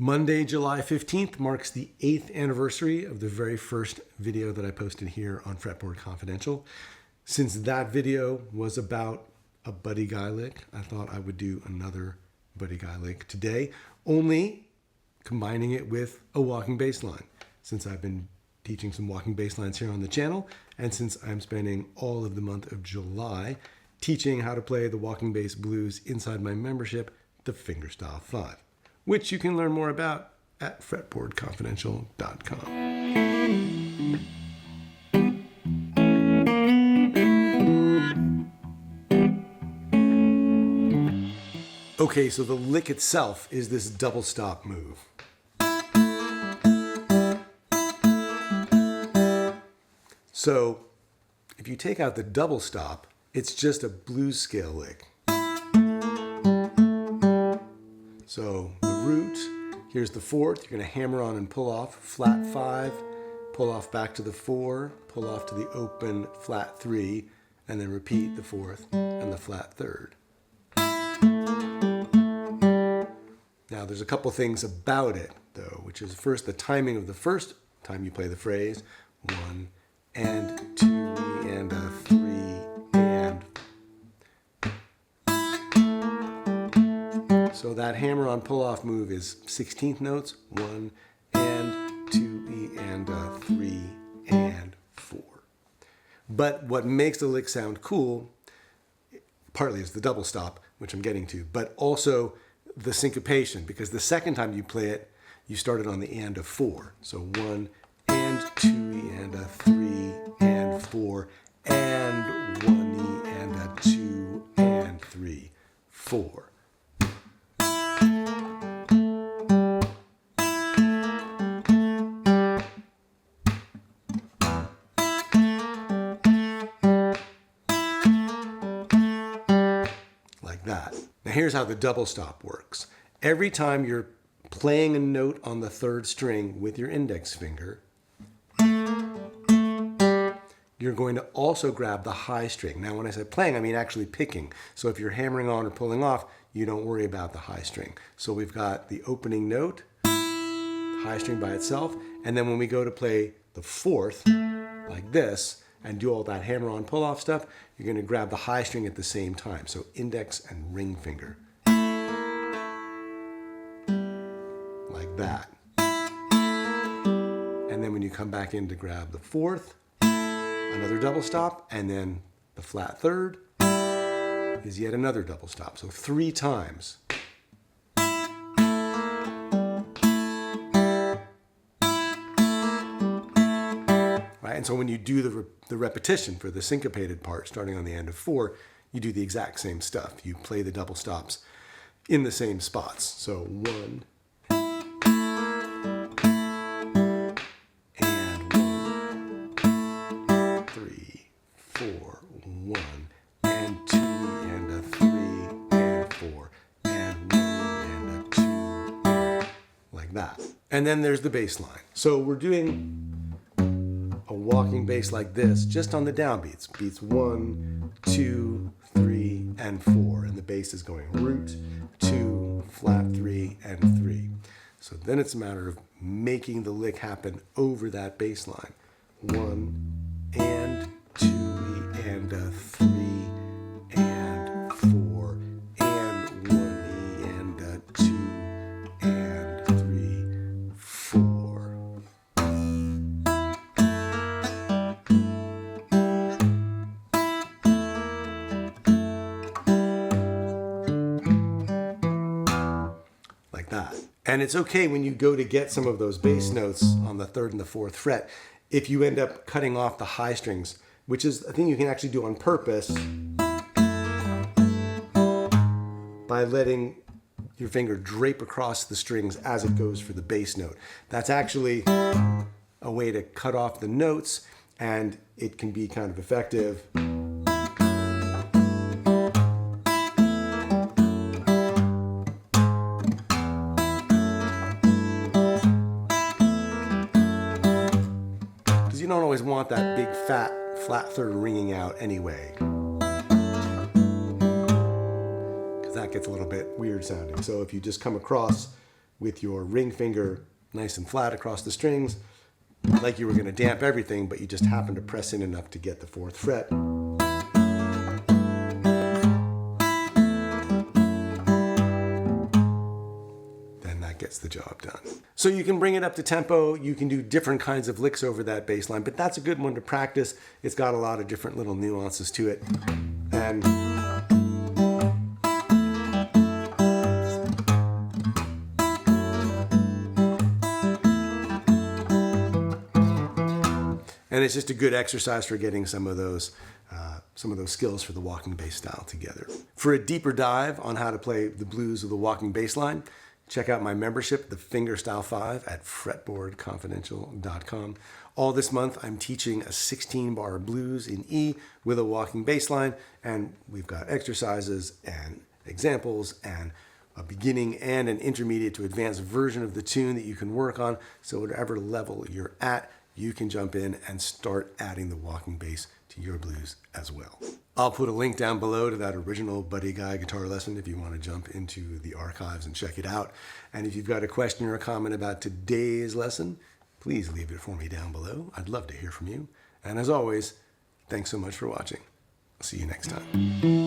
Monday, July 15th marks the 8th anniversary of the very first video that I posted here on Fretboard Confidential. Since that video was about a buddy guy lick, I thought I would do another buddy guy lick today, only combining it with a walking bass line. Since I've been teaching some walking bass lines here on the channel, and since I'm spending all of the month of July teaching how to play the walking bass blues inside my membership, the Fingerstyle 5. Which you can learn more about at fretboardconfidential.com. Okay, so the lick itself is this double stop move. So if you take out the double stop, it's just a blues scale lick. So the root, here's the fourth, you're going to hammer on and pull off, flat 5, pull off back to the 4, pull off to the open flat 3, and then repeat the fourth and the flat third. Now there's a couple things about it though, which is first the timing of the first time you play the phrase, 1 and 2 and a 3 and. So that hammer on pull off move is 16th notes, 1 and 2 and a 3 and 4. But what makes the lick sound cool, partly is the double stop, which I'm getting to, but also the syncopation, because the second time you play it, you start it on the and of 4. So 1 and 2 and a 3 and 4 and 1 and a 2 and 3, 4. That. Now here's how the double stop works. Every time you're playing a note on the third string with your index finger, you're going to also grab the high string. Now when I say playing, I mean actually picking. So if you're hammering on or pulling off, you don't worry about the high string. So we've got the opening note, high string by itself, and then when we go to play the fourth, like this, and do all that hammer on pull off stuff, you're going to grab the high string at the same time. So index and ring finger. Like that. And then when you come back in to grab the fourth, another double stop, and then the flat third is yet another double stop. So 3 times. And so when you do the repetition for the syncopated part, starting on the end of 4, you do the exact same stuff. You play the double stops in the same spots. So 1 and 1, 3, 4, 1 and 2 and a 3 and 4 and 1 and a 2, like that. And then there's the bass line. So we're doing a walking bass like this, just on the downbeats. Beats 1, 2, 3, and 4. And the bass is going root, 2, flat 3, and 3. So then it's a matter of making the lick happen over that bass line. 1 and 2 and a 3 and 4 and 1 and a 2 and 3, 4. And it's okay when you go to get some of those bass notes on the 3rd and the 4th fret, if you end up cutting off the high strings, which is a thing you can actually do on purpose by letting your finger drape across the strings as it goes for the bass note. That's actually a way to cut off the notes, and it can be kind of effective. You don't always want that big fat flat third ringing out anyway, because that gets a little bit weird sounding. So if you just come across with your ring finger nice and flat across the strings, like you were going to damp everything, but you just happen to press in enough to get the 4th fret. Then that gets the job done. So you can bring it up to tempo, you can do different kinds of licks over that bass line, but that's a good one to practice. It's got a lot of different little nuances to it. And it's just a good exercise for getting some of those skills for the walking bass style together. For a deeper dive on how to play the blues of the walking bass line, check out my membership, the Fingerstyle 5, at fretboardconfidential.com. All this month, I'm teaching a 16-bar blues in E with a walking bass line, and we've got exercises and examples and a beginning and an intermediate to advanced version of the tune that you can work on. So whatever level you're at, you can jump in and start adding the walking bass to your blues as well. I'll put a link down below to that original Buddy Guy guitar lesson if you want to jump into the archives and check it out. And if you've got a question or a comment about today's lesson, please leave it for me down below. I'd love to hear from you. And as always, thanks so much for watching. I'll see you next time.